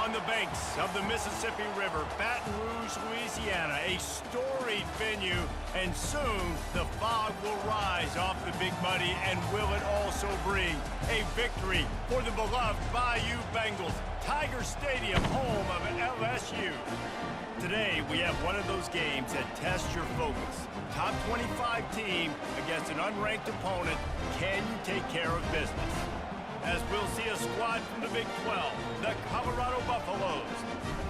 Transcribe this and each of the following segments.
On the banks of the Mississippi River, Baton Rouge, Louisiana, a storied venue, and soon the fog will rise off the Big Muddy, and will it also bring a victory for the beloved Bayou Bengals, Tiger Stadium, home of LSU. Today, we have one of those games that tests your focus. Top 25 team against an unranked opponent. Can you take care of business? As we'll see a squad from the Big 12, the Colorado Buffaloes,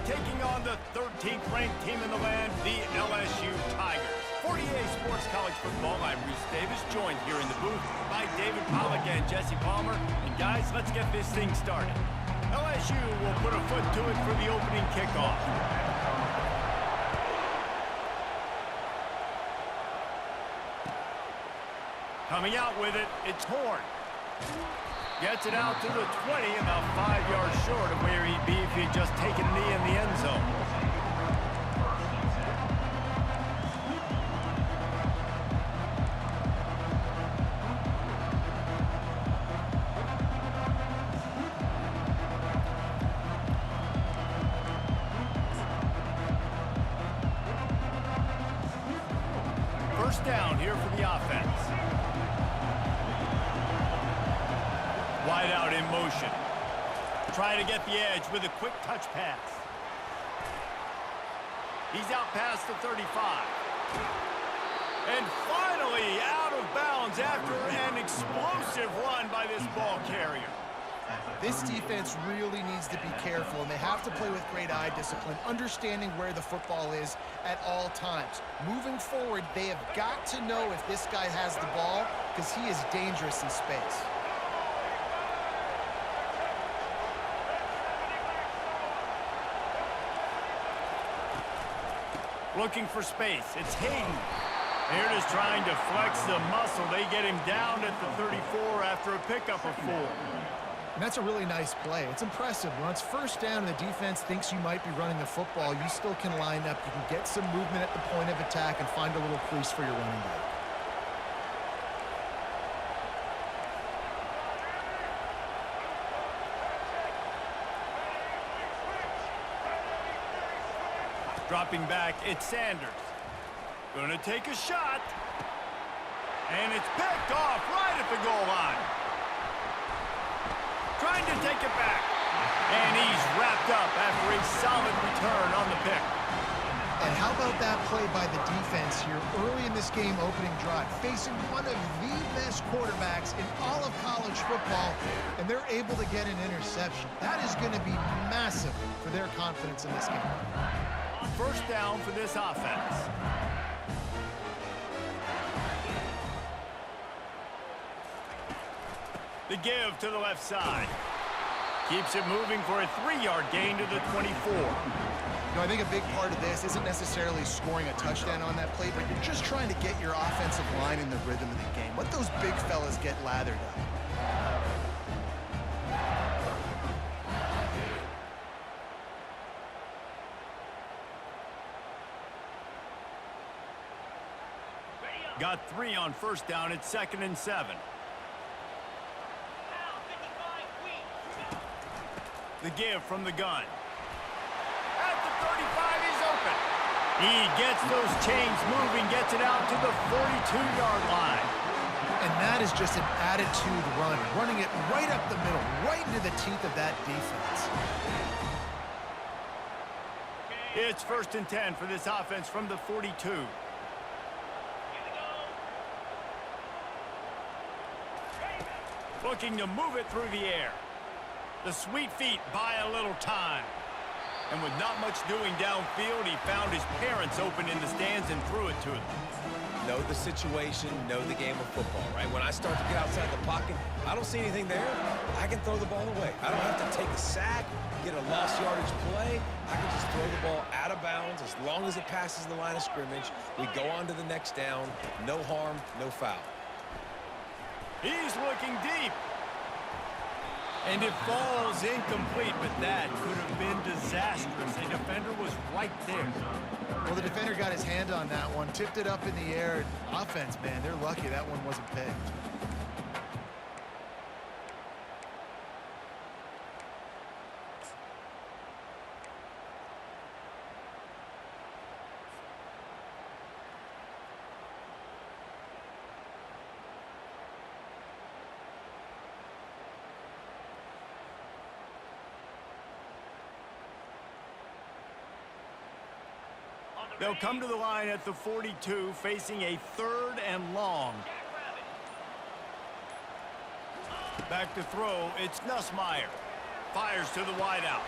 taking on the 13th ranked team in the land, the LSU Tigers. 48 Sports College Football, I'm Reese Davis, joined here in the booth by David Pollack and Jesse Palmer. And guys, let's get this thing started. LSU will put a foot to it for the opening kickoff. Coming out with it, it's Horn. Gets it out to the 20, about 5 yards short of where he'd be if he'd just taken a knee in the end zone. First down here for the offense. Wide out in motion. Trying to get the edge with a quick touch pass. He's out past the 35. And finally out of bounds after an explosive run by this ball carrier. This defense really needs to be careful, and they have to play with great eye discipline, understanding where the football is at all times. Moving forward, they have got to know if this guy has the ball, because he is dangerous in space. Looking for space. It's Hayden. Here it is trying to flex the muscle. They get him down at the 34 after a pickup of 4. And that's a really nice play. It's impressive. When it's first down and the defense thinks you might be running the football, you still can line up. You can get some movement at the point of attack and find a little crease for your running back. Dropping back, it's Sanders. Gonna take a shot. And it's picked off right at the goal line. Trying to take it back. And he's wrapped up after a solid return on the pick. And how about that play by the defense here early in this game opening drive, facing one of the best quarterbacks in all of college football, and they're able to get an interception. That is going to be massive for their confidence in this game. First down for this offense. The give to the left side. Keeps it moving for a 3-yard gain to the 24. I think a big part of this isn't necessarily scoring a touchdown on that play, but you're just trying to get your offensive line in the rhythm of the game. Let those big fellas get lathered up. Got 3 on first down. It's 2nd and 7. The give from the gun. At the 35, he's open. He gets those chains moving, gets it out to the 42-yard line. And that is just an attitude run, running it right up the middle, right into the teeth of that defense. It's 1st and 10 for this offense from the 42. Looking to move it through the air. The sweet feet buy a little time. And with not much doing downfield, he found his parents open in the stands and threw it to them. Know the situation, know the game of football, right? When I start to get outside the pocket, I don't see anything there, I can throw the ball away. I don't have to take a sack, get a lost yardage play. I can just throw the ball out of bounds as long as it passes the line of scrimmage. We go on to the next down. No harm, no foul. He's looking deep. And it falls incomplete, but that could have been disastrous. The defender was right there. Well, the defender got his hand on that one, tipped it up in the air. Offense, man, they're lucky that one wasn't picked. They'll come to the line at the 42, facing a 3rd and long. Back to throw, it's Nussmeier. Fires to the wideout.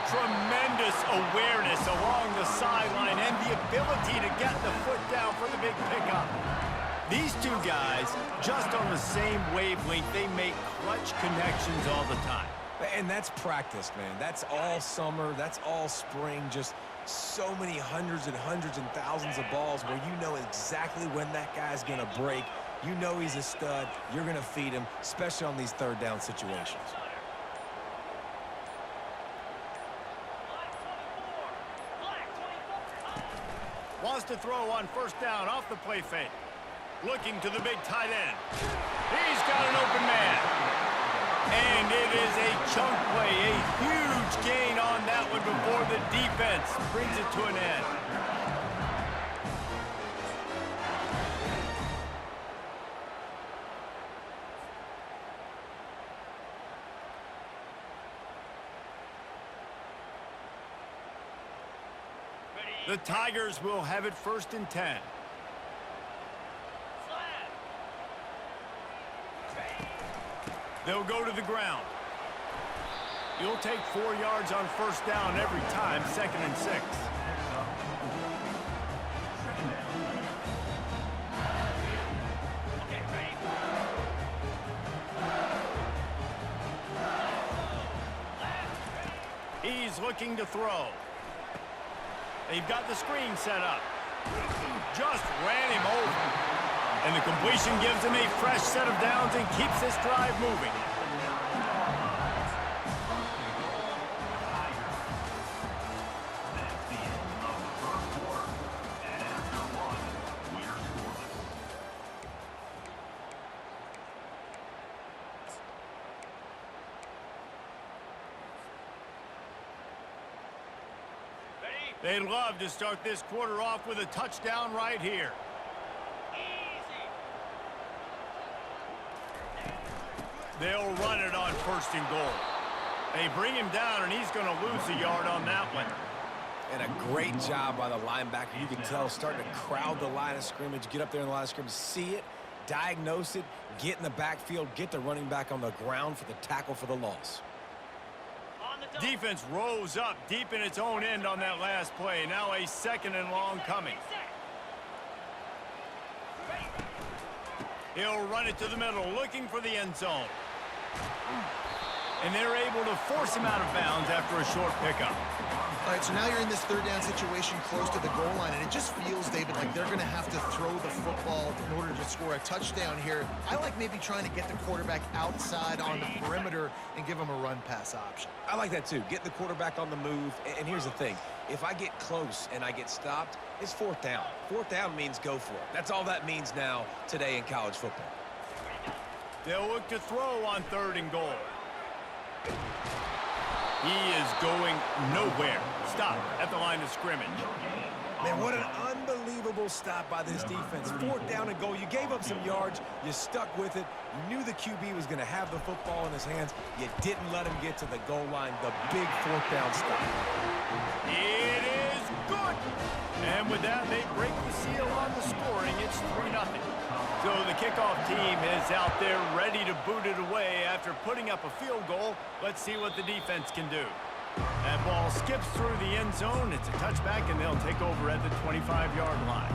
Tremendous awareness along the sideline and the ability to get the foot down for the big pickup. These two guys, just on the same wavelength, they make clutch connections all the time. And that's practice, man. That's all summer. That's all spring. Just so many hundreds and thousands of balls where you know exactly when that guy's going to break. You know he's a stud. You're going to feed him, especially on these 3rd down situations. Wants to throw on 1st down off the play fake. Looking to the big tight end. He's got an open man. And it is a chunk play, a huge gain on that one before the defense brings it to an end. The Tigers will have it 1st and 10. They'll go to the ground. You'll take 4 yards on 1st down every time, 2nd and 6. He's looking to throw. They've got the screen set up. Just ran him over. And the completion gives him a fresh set of downs and keeps this drive moving. They'd love to start this quarter off with a touchdown right here. They'll run it on 1st and goal. They bring him down, and he's going to lose a yard on that one. And a great job by the linebacker. You can tell starting to crowd the line of scrimmage, get up there in the line of scrimmage, see it, diagnose it, get in the backfield, get the running back on the ground for the tackle for the loss. Defense rose up deep in its own end on that last play. Now a 2nd and long coming. He'll run it to the middle, looking for the end zone. And they're able to force him out of bounds after a short pickup. All right, so now you're in this 3rd down situation close to the goal line, and it just feels, David, like they're going to have to throw the football in order to score a touchdown here. I like maybe trying to get the quarterback outside on the perimeter and give him a run-pass option. I like that too. Get the quarterback on the move. And here's the thing. If I get close and I get stopped, it's 4th down. 4th down means go for it. That's all that means now today in college football. They'll look to throw on 3rd and goal. He is going nowhere. Stop at the line of scrimmage. Man, what an unbelievable stop by this defense. 4th down and goal. You gave up some yards. You stuck with it. You knew the QB was going to have the football in his hands. You didn't let him get to the goal line. The big 4th down stop. It is good. And with that, they break the seal on the scoring. It's 3-0. So the kickoff team is out there ready to boot it away after putting up a field goal. Let's see what the defense can do. That ball skips through the end zone. It's a touchback, and they'll take over at the 25-yard line.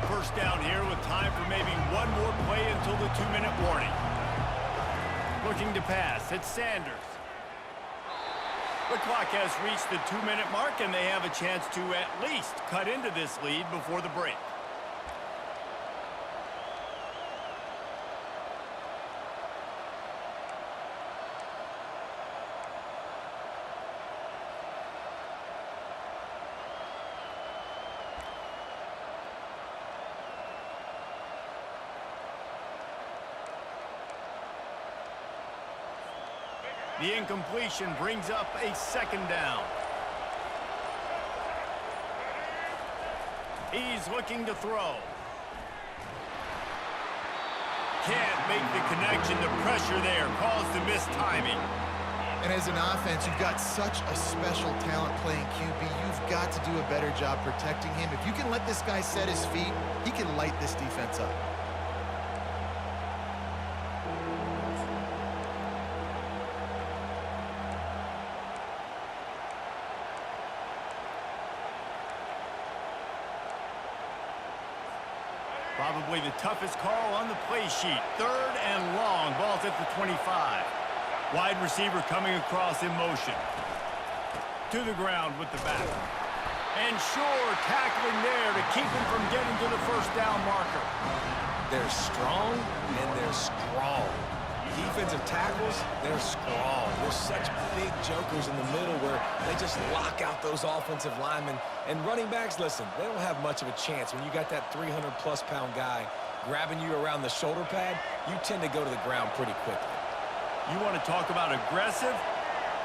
First down here with time for maybe one more play until the 2-minute warning. Looking to pass. It's Sanders. The clock has reached the 2-minute mark, and they have a chance to at least cut into this lead before the break. The incompletion brings up a 2nd down. He's looking to throw. can't make the connection. The pressure there caused the missed timing. And as an offense, you've got such a special talent playing QB. You've got to do a better job protecting him. If you can let this guy set his feet, he can light this defense up. Probably the toughest call on the play sheet. 3rd and long. Ball's at the 25. Wide receiver coming across in motion. To the ground with the back. And sure, tackling there to keep him from getting to the first down marker. They're strong, and they're strong. Defensive tackles, they're strong. They're such big jokers in the middle where they just lock out those offensive linemen. And running backs, listen, they don't have much of a chance. When you got that 300-plus-pound guy grabbing you around the shoulder pad, you tend to go to the ground pretty quickly. You want to talk about aggressive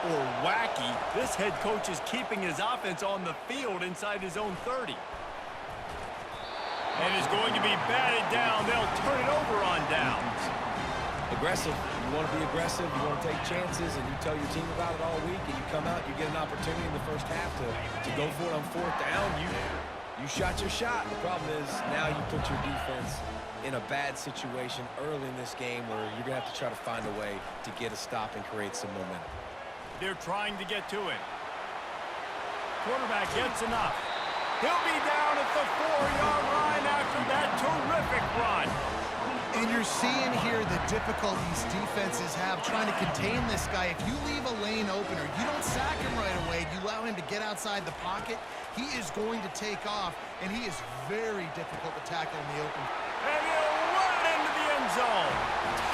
or wacky? This head coach is keeping his offense on the field inside his own 30. And is going to be batted down. They'll turn it over on downs. Aggressive. You want to be aggressive. You want to take chances, and you tell your team about it all week, and you come out, you get an opportunity in the first half to go for it on 4th down. You shot your shot. The problem is now you put your defense in a bad situation early in this game where you're going to have to try to find a way to get a stop and create some momentum. They're trying to get to it. Quarterback gets enough. He'll be down at the 4-yard line after that terrific run. And you're seeing here the difficulties defenses have trying to contain this guy. If you leave a lane open or you don't sack him right away, you allow him to get outside the pocket, he is going to take off, and he is very difficult to tackle in the open. And he'll run it into the end zone.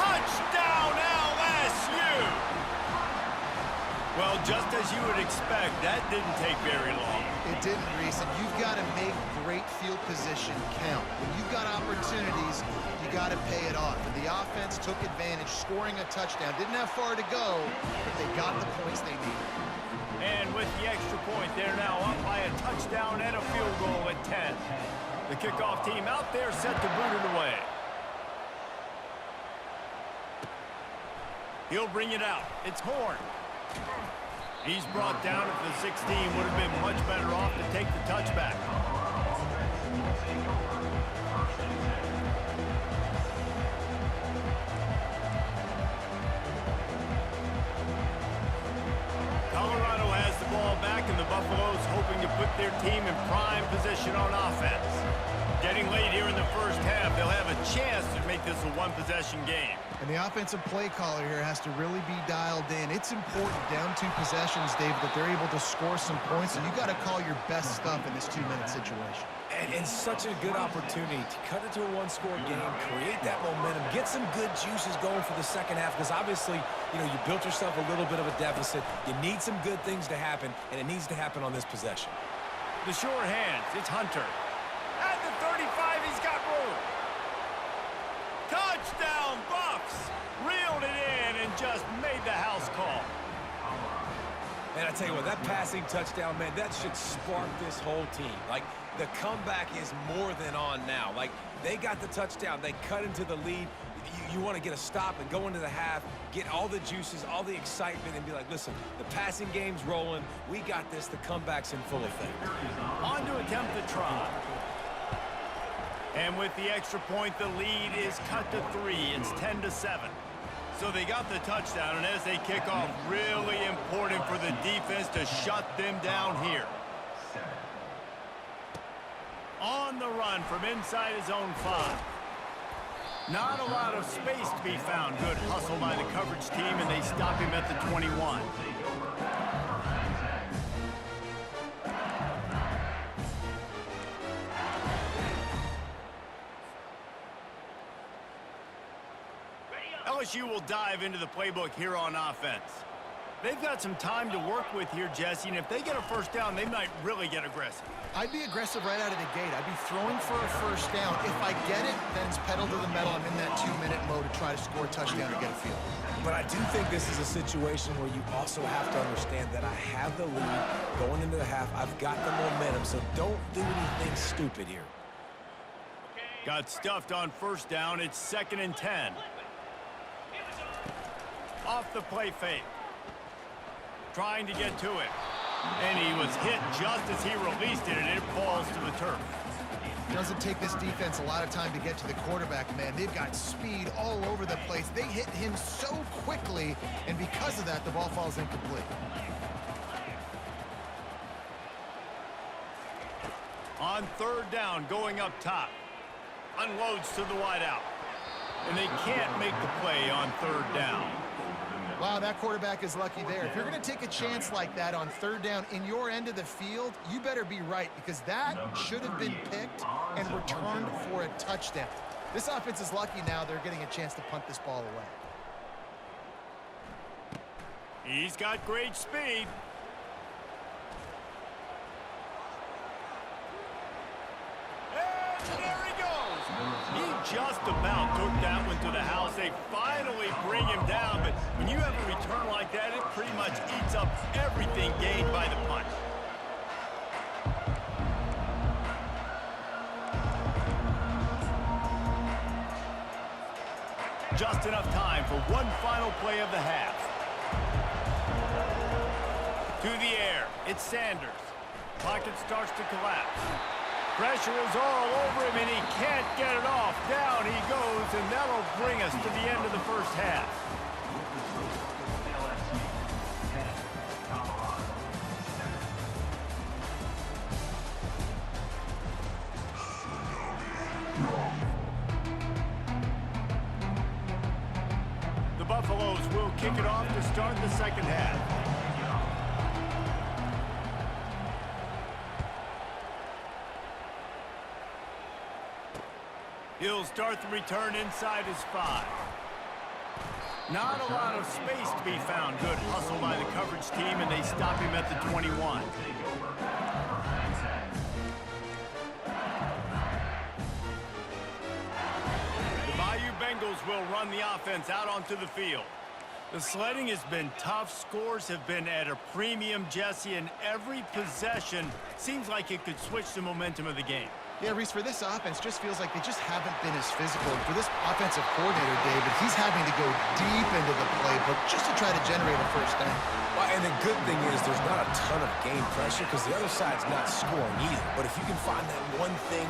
Touchdown, LSU! Well, just as you would expect, that didn't take very long. It didn't, Reese, and you've got to make great field position count. When you've got opportunities, you got to pay it off. And the offense took advantage, scoring a touchdown. Didn't have far to go, but they got the points they needed. And with the extra point, they're now up by a touchdown and a field goal at 10. The kickoff team out there set to boot it away. He'll bring it out. It's Horn. He's brought down at the 16. Would have been much better off to take the touchback. Colorado has the ball back, and the Buffaloes hoping to put their team in prime position on offense. Getting late here in the first half, they'll have a chance to make this a one-possession game. And the offensive play caller here has to really be dialed in. It's important down 2 possessions, Dave, that they're able to score some points, and you got to call your best stuff in this 2-minute situation. And such a good opportunity to cut it to a 1-score game, create that momentum, get some good juices going for the second half, because obviously, you know, you built yourself a little bit of a deficit. You need some good things to happen, and it needs to happen on this possession. The sure hands, it's Hunter. At the 35, he's got room. Touchdown, Buffs! Reeled it in and just made the house call. And I tell you what, that passing touchdown, man, that should spark this whole team. Like, the comeback is more than on now. Like, they got the touchdown. They cut into the lead. You want to get a stop and go into the half, get all the juices, all the excitement, and be like, listen, the passing game's rolling. We got this. The comeback's in full effect. On to attempt the try. And with the extra point, the lead is cut to 3. It's 10-7. So they got the touchdown, and as they kick off, really important for the defense to shut them down here. On the run from inside his own 5. Not a lot of space to be found. Good hustle by the coverage team, and they stop him at the 21. LSU will dive into the playbook here on offense. They've got some time to work with here, Jesse, and if they get a first down, they might really get aggressive. I'd be aggressive right out of the gate. I'd be throwing for a first down. If I get it, then it's pedal to the metal. I'm in that 2-minute mode to try to score a touchdown or get a field. But I do think this is a situation where you also have to understand that I have the lead going into the half. I've got the momentum, so don't do anything stupid here. Got stuffed on first down. It's 2nd and 10. Off the play fake. Trying to get to it. And he was hit just as he released it, and it falls to the turf. Doesn't take this defense a lot of time to get to the quarterback, man. They've got speed all over the place. They hit him so quickly, and because of that, the ball falls incomplete. On 3rd down, going up top. Unloads to the wideout. And they can't make the play on 3rd down. Wow, that quarterback is lucky there. If you're going to take a chance like that on 3rd down in your end of the field, you better be right, because that should have been picked and returned for a touchdown. This offense is lucky now they're getting a chance to punt this ball away. He's got great speed. And there he goes. He just about took that one to the house. They finally bring him down, but when you have a return like that, it pretty much eats up everything gained by the punt. Just enough time for one final play of the half. To the air, it's Sanders. Pocket starts to collapse. Pressure is all over him, and he can't get it off. Down he goes, and that'll bring us to the end of the first half. The Buffaloes will kick it off to start the second half. He'll start the return inside his 5. Not a lot of space to be found. Good hustle by the coverage team, and they stop him at the 21. The Bayou Bengals will run the offense out onto the field. The sledding has been tough. Scores have been at a premium, Jesse, and every possession seems like it could switch the momentum of the game. Yeah, Reese, for this offense, just feels like they just haven't been as physical. And for this offensive coordinator, David, he's having to go deep into the playbook just to try to generate a first down. Well, and the good thing is there's not a ton of game pressure because the other side's not scoring either. But if you can find that one thing,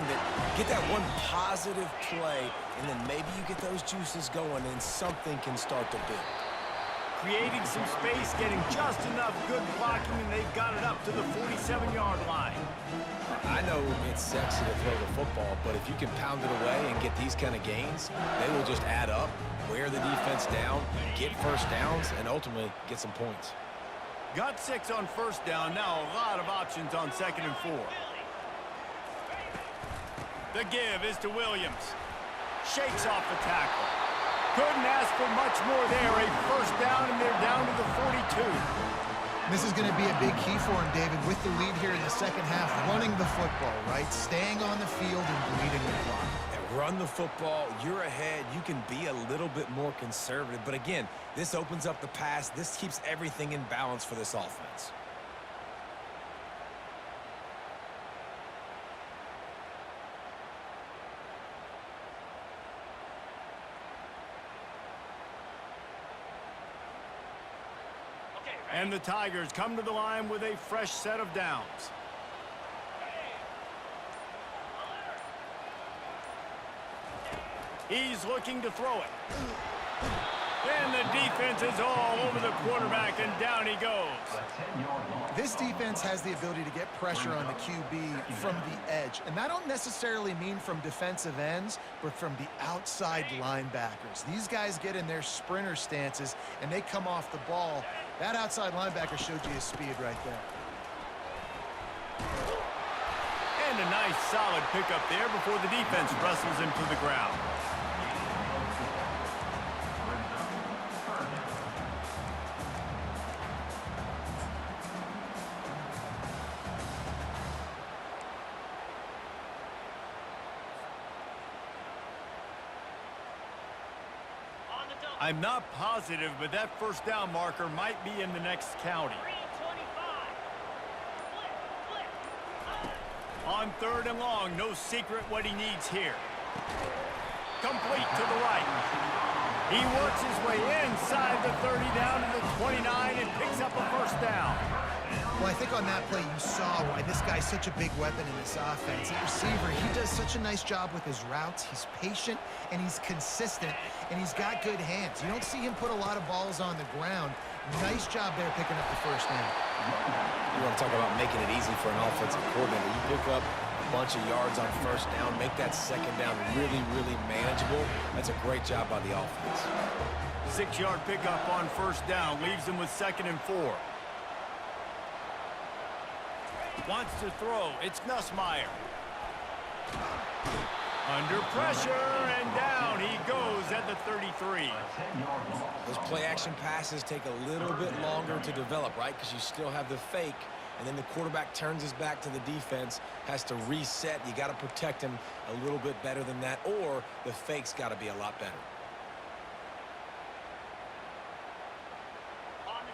get that one positive play, and then maybe you get those juices going and something can start to build. Creating some space, getting just enough good blocking, and they've got it up to the 47-yard line. I know it's sexy to throw the football, but if you can pound it away and get these kind of gains, they will just add up, wear the defense down, get first downs, and ultimately get some points. Got 6 on first down. Now a lot of options on 2nd and 4. The give is to Williams. Shakes off the tackle. Couldn't ask for much more there. A first down, and they're down to the 42. This is going to be a big key for him, David, with the lead here in the second half, running the football, right? Staying on the field and bleeding the clock. And run the football. You're ahead. You can be a little bit more conservative. But again, this opens up the pass. This keeps everything in balance for this offense. And the Tigers come to the line with a fresh set of downs. He's looking to throw it. And the defense is all over the quarterback, and down he goes. This defense has the ability to get pressure on the QB from the edge. And that don't necessarily mean from defensive ends, but from the outside linebackers. These guys get in their sprinter stances, and they come off the ball. That outside linebacker showed you his speed right there. And a nice solid pickup there before the defense wrestles him to the ground. I'm not positive, but that first down marker might be in the next county. On 3rd and long, no secret what he needs here. Complete to the right. He works his way inside the 30 down to the 29 and picks up a first down. Well, I think on that play you saw why this guy's such a big weapon in this offense. At receiver, he does such a nice job with his routes. He's patient, and he's consistent, and he's got good hands. You don't see him put a lot of balls on the ground. Nice job there picking up the first down. You want to talk about making it easy for an offensive coordinator. You pick up a bunch of yards on first down, make that second down really, really manageable. That's a great job by the offense. 6-yard pickup on first down leaves him with 2nd and 4. Wants to throw. It's Nussmeier. Under pressure, and down he goes at the 33. Those play-action passes take a little bit longer to develop, right? Because you still have the fake, and then the quarterback turns his back to the defense, has to reset. You got to protect him a little bit better than that, or the fake's got to be a lot better.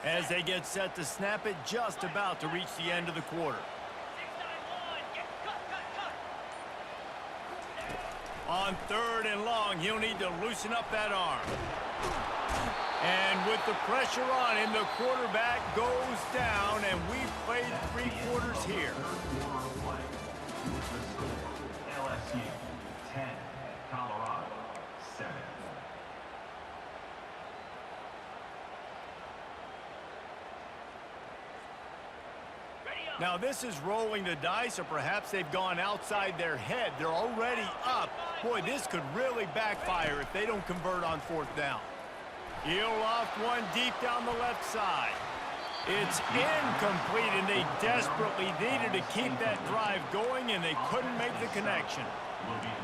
As they get set to snap it, just about to reach the end of the quarter. On 3rd and long, he'll need to loosen up that arm. And with the pressure on him, the quarterback goes down, and we've played 3 quarters here. LSU 10, Colorado 7. Now this is rolling the dice, or perhaps they've gone outside their head. They're already up. Boy, this could really backfire if they don't convert on 4th down. He'll loft one deep down the left side. It's incomplete, and they desperately needed to keep that drive going, and they couldn't make the connection.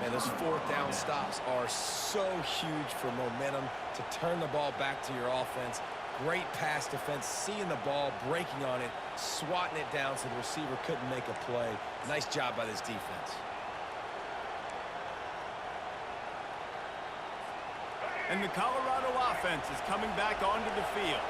Man, those 4th down stops are so huge for momentum to turn the ball back to your offense. Great pass defense, seeing the ball, breaking on it, swatting it down so the receiver couldn't make a play. Nice job by this defense. And the Colorado offense is coming back onto the field.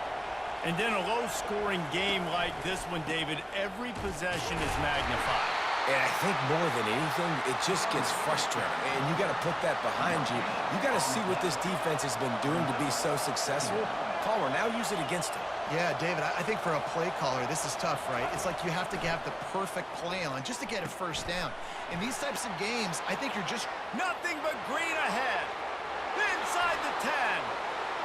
And in a low-scoring game like this one, David, every possession is magnified. And I think more than anything, it just gets frustrating. And you got to put that behind you. You got to see what this defense has been doing to be so successful. Caller, now use it against him. Yeah, David, I think for a play caller, this is tough, right? It's like you have to have the perfect play on just to get a first down. In these types of games, I think you're just... Nothing but green ahead. Inside the 10.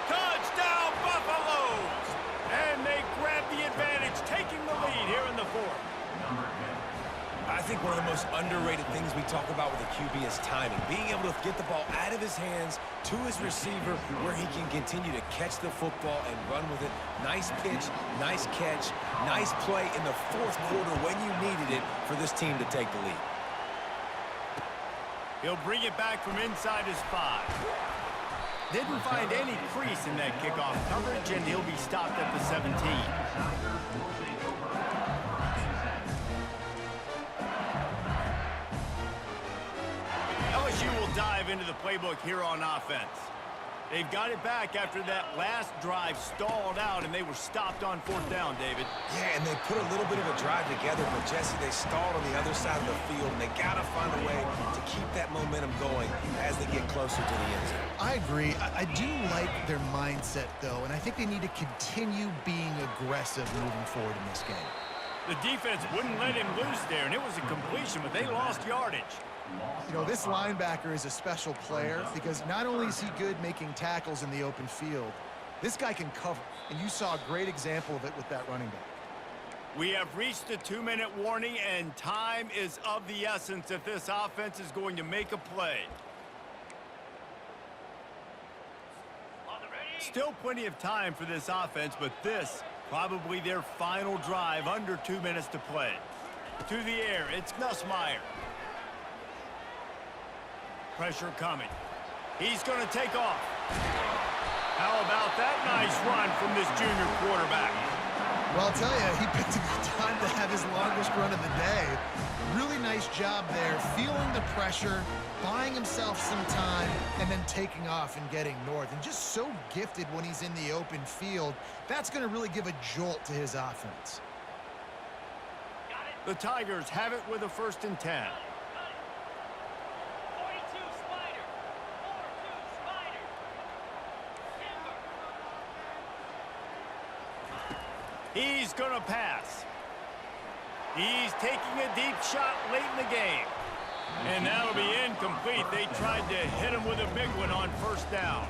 Touchdown, Buffaloes! And they grab the advantage, taking the lead here in the 4th. I think one of the most underrated things we talk about with a QB is timing. Being able to get the ball out of his hands to his receiver where he can continue to catch the football and run with it. Nice pitch, nice catch, nice play in the 4th quarter when you needed it for this team to take the lead. He'll bring it back from inside his 5. Didn't find any crease in that kickoff coverage, and he'll be stopped at the 17. LSU will dive into the playbook here on offense. They've got it back after that last drive stalled out, and they were stopped on 4th down, David. Yeah, and they put a little bit of a drive together, but, Jesse, they stalled on the other side of the field, and they got to find a way to keep that momentum going as they get closer to the end zone. I agree. I do like their mindset, though, and I think they need to continue being aggressive moving forward in this game. The defense wouldn't let him loose there, and it was a completion, but they lost yardage. You know, this linebacker is a special player because not only is he good making tackles in the open field, this guy can cover, and you saw a great example of it with that running back. We have reached the 2-minute warning, and time is of the essence if this offense is going to make a play. Still plenty of time for this offense, but this probably their final drive, under 2 minutes to play. To the air, it's Nussmeier. Pressure coming. He's going to take off. How about that nice run from this junior quarterback? Well, I'll tell you, he picked a good time to have his longest run of the day. Really nice job there, feeling the pressure, buying himself some time, and then taking off and getting north. And just so gifted when he's in the open field. That's going to really give a jolt to his offense. The Tigers have it with a 1st and 10. He's going to pass. He's taking a deep shot late in the game. And that'll be incomplete. They tried to hit him with a big one on first down.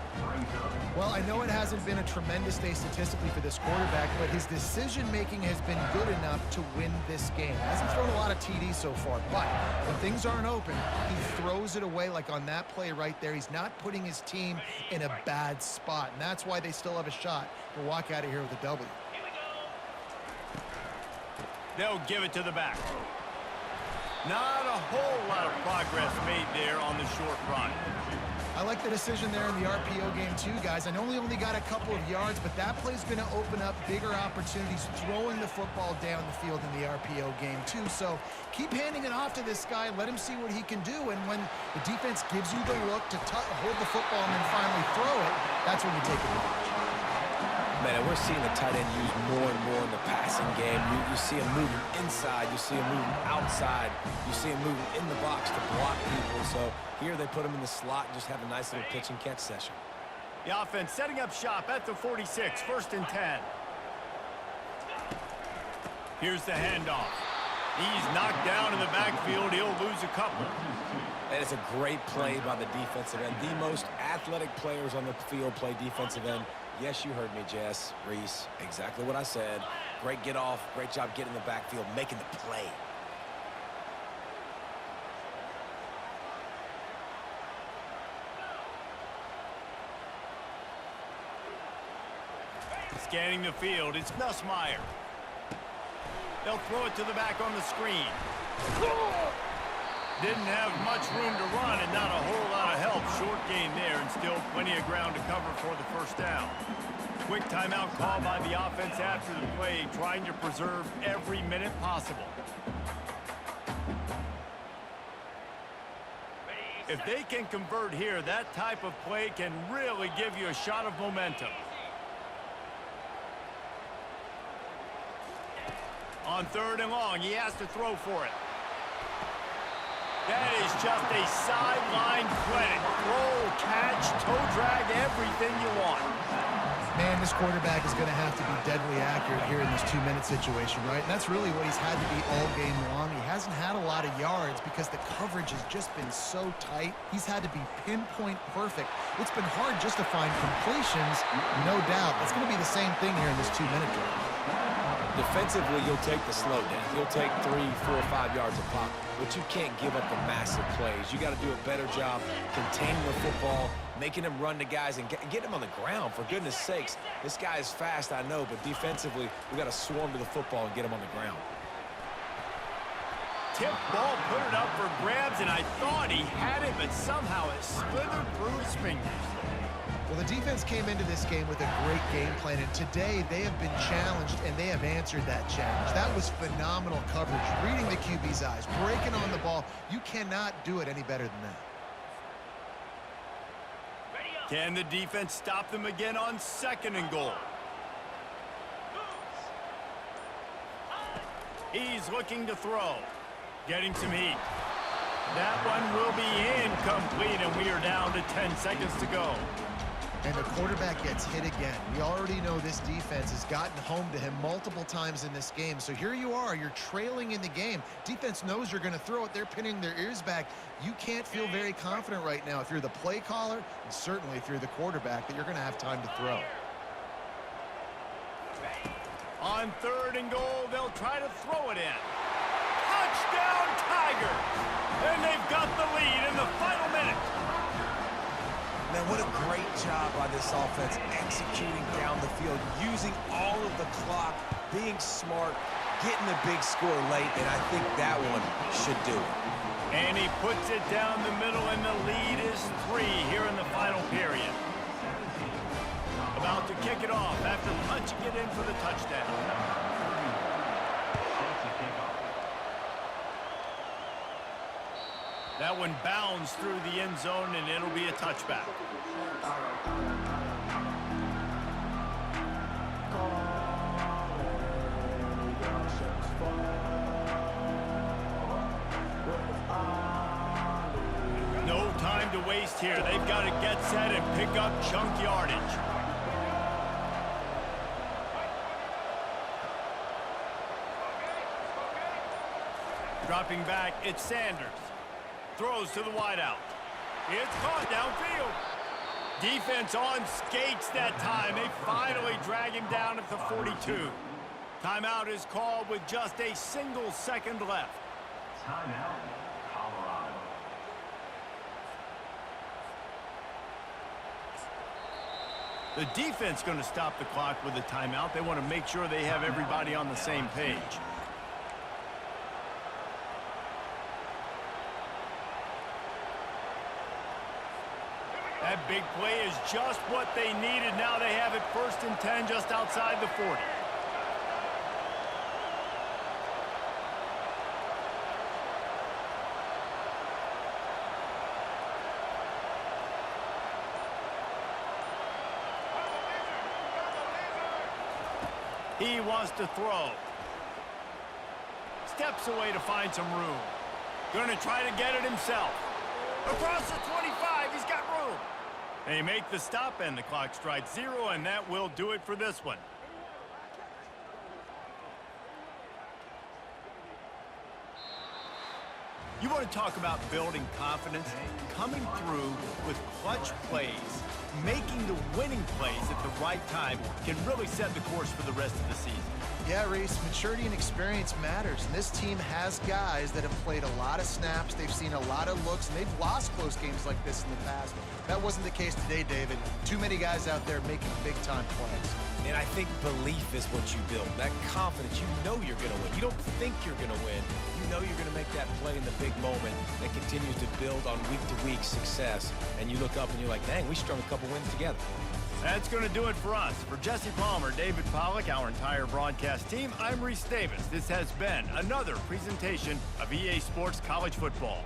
Well, I know it hasn't been a tremendous day statistically for this quarterback, but his decision-making has been good enough to win this game. Hasn't thrown a lot of TDs so far, but when things aren't open, he throws it away like on that play right there. He's not putting his team in a bad spot, and that's why they still have a shot to walk out of here with a W. They'll give it to the back. Not a whole lot of progress made there on the short run. I like the decision there in the RPO game too, guys. I know he only got a couple of yards, but that play's going to open up bigger opportunities throwing the football down the field in the RPO game too. So keep handing it off to this guy. Let him see what he can do. And when the defense gives you the look to hold the football and then finally throw it, that's when you take advantage. Man, we're seeing the tight end used more and more in the passing game. You see him moving inside. You see him moving outside. You see him moving in the box to block people. So here they put him in the slot and just have a nice little pitch and catch session. The offense setting up shop at the 46, 1st and 10. Here's the handoff. He's knocked down in the backfield. He'll lose a couple. And it's a great play by the defensive end. The most athletic players on the field play defensive end. Yes, you heard me, Jess, Reese. Exactly what I said. Great get off. Great job getting in the backfield, making the play. Scanning the field, it's Nussmeier. They'll throw it to the back on the screen. Didn't have much room to run and not a whole lot of help. Short gain there and still plenty of ground to cover for the first down. Quick timeout call by the offense after the play, trying to preserve every minute possible. If they can convert here, that type of play can really give you a shot of momentum. On 3rd and long, he has to throw for it. That is just a sideline credit. Roll, catch, toe drag, everything you want. Man, this quarterback is going to have to be deadly accurate here in this 2-minute situation, right? And that's really what he's had to be all game long. He hasn't had a lot of yards because the coverage has just been so tight. He's had to be pinpoint perfect. It's been hard just to find completions, no doubt. It's going to be the same thing here in this 2-minute drill. Defensively, you'll take the slow down. You'll take 3, 4, 5 yards of pop, but you can't give up the massive plays. You got to do a better job containing the football, making him run to guys and get him on the ground. For goodness sakes, this guy is fast, I know, but defensively, we got to swarm to the football and get him on the ground. Tip ball, put it up for grabs, and I thought he had it, but somehow it slithered through his fingers. Well, the defense came into this game with a great game plan, and today they have been challenged, and they have answered that challenge. That was phenomenal coverage, reading the QB's eyes, breaking on the ball. You cannot do it any better than that. Can the defense stop them again on 2nd and goal? He's looking to throw, getting some heat. That one will be incomplete, and we are down to 10 seconds to go. And the quarterback gets hit again. We already know this defense has gotten home to him multiple times in this game. So here you are, you're trailing in the game. Defense knows you're going to throw it. They're pinning their ears back. You can't feel very confident right now if you're the play caller, and certainly if you're the quarterback, that you're going to have time to throw. On 3rd and goal, they'll try to throw it in. Touchdown, Tigers! And they've got the lead in the final minute. Man, what a great job by this offense executing down the field, using all of the clock, being smart, getting the big score late, and I think that one should do it. And he puts it down the middle, and the lead is 3 here in the final period. About to kick it off after punching it in for the touchdown. That one bounds through the end zone, and it'll be a touchback. No time to waste here. They've got to get set and pick up chunk yardage. Dropping back, it's Sanders. Throws to the wideout. It's caught downfield. Defense on skates that time. They finally drag him down at the 42. Timeout is called with just a single second left. Timeout, Colorado. The defense going to stop the clock with a timeout. They want to make sure they have everybody on the same page. That big play is just what they needed. Now they have it 1st and 10 just outside the 40. He wants to throw. Steps away to find some room. Going to try to get it himself. Across the 25, he's got room. They make the stop, and the clock strikes 0, and that will do it for this one. You want to talk about building confidence? Coming through with clutch plays, making the winning plays at the right time can really set the course for the rest of the season. Yeah, Reese, maturity and experience matters, and this team has guys that have played a lot of snaps, they've seen a lot of looks, and they've lost close games like this in the past. That wasn't the case today, David. Too many guys out there making big-time plays. And I think belief is what you build. That confidence, you know you're going to win. You don't think you're going to win. You know you're going to make that play in the big moment that continues to build on week-to-week success. And you look up and you're like, dang, we strung a couple wins together. That's going to do it for us. For Jesse Palmer, David Pollack, our entire broadcast team, I'm Reese Davis. This has been another presentation of EA Sports College Football.